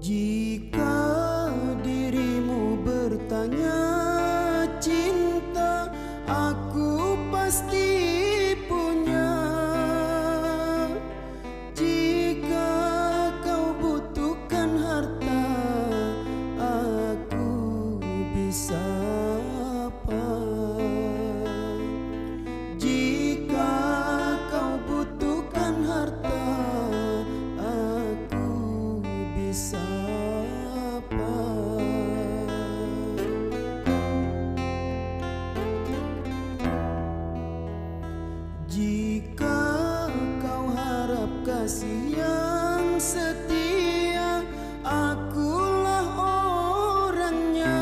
Jika dirimu bertanya cinta, aku pasti punya. Jika kau butuhkan harta, aku bisa apa. Jika kau butuhkan harta, aku bisa apa. Jika kau harap kasih yang setia, akulah orangnya.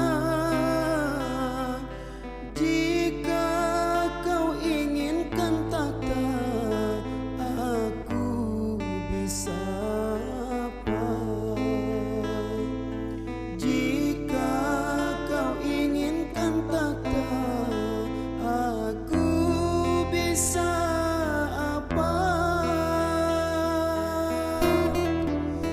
Jika kau inginkan tahta, aku bisa apa. Jika kau inginkan tahta, aku bisa apa.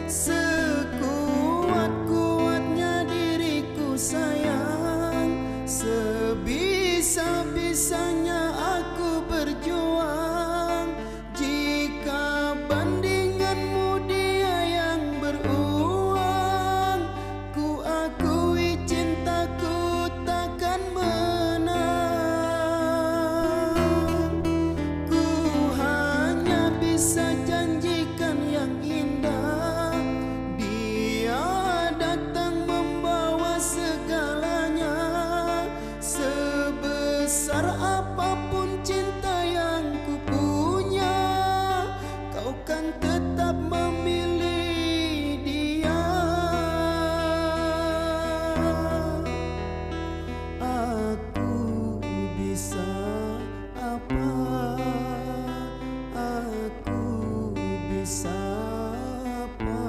Sekuat-kuatnya diriku sayang, sebisa-bisanya aku berjuang. Jika bandinganmu dia yang beruang, ku akui cintaku takkan menang. Ku hanya bisa janjikan yang indah, dia datang membawa segalanya. Sebesar apapun cinta yang ku punya, kau kan tetap memilih dia. Aku bisa apa? Aku bisa apa?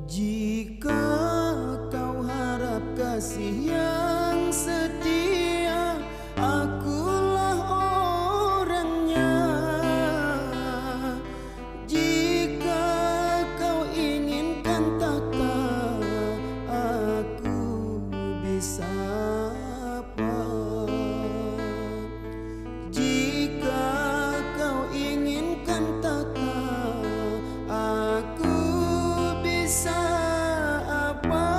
Jika kau harap kasih yang setia, akulah orangnya. Jika kau inginkan tahta, aku bisa apa. Jika kau inginkan tahta, aku bisa apa.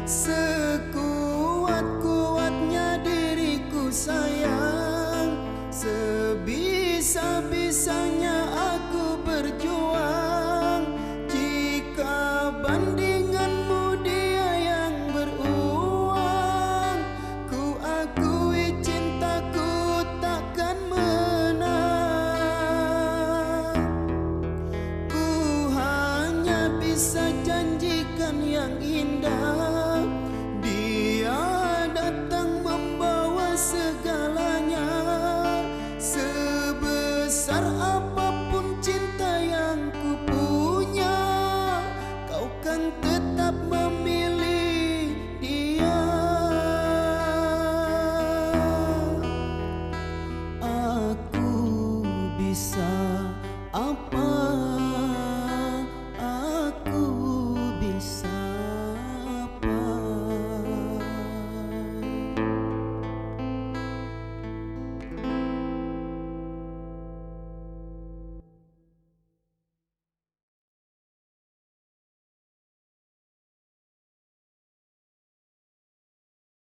Sekuat-kuatnya diriku sayang, sebisa-bisanya aku berjuang. Jika bandinganmu dia yang beruang, ku akui cintaku takkan menang. Ku hanya bisa janjikan yang indah, dia datang membawa segalanya. Sebesar apapun cinta yang ku punya, kau kan tetap memilih dia. Aku bisa apa?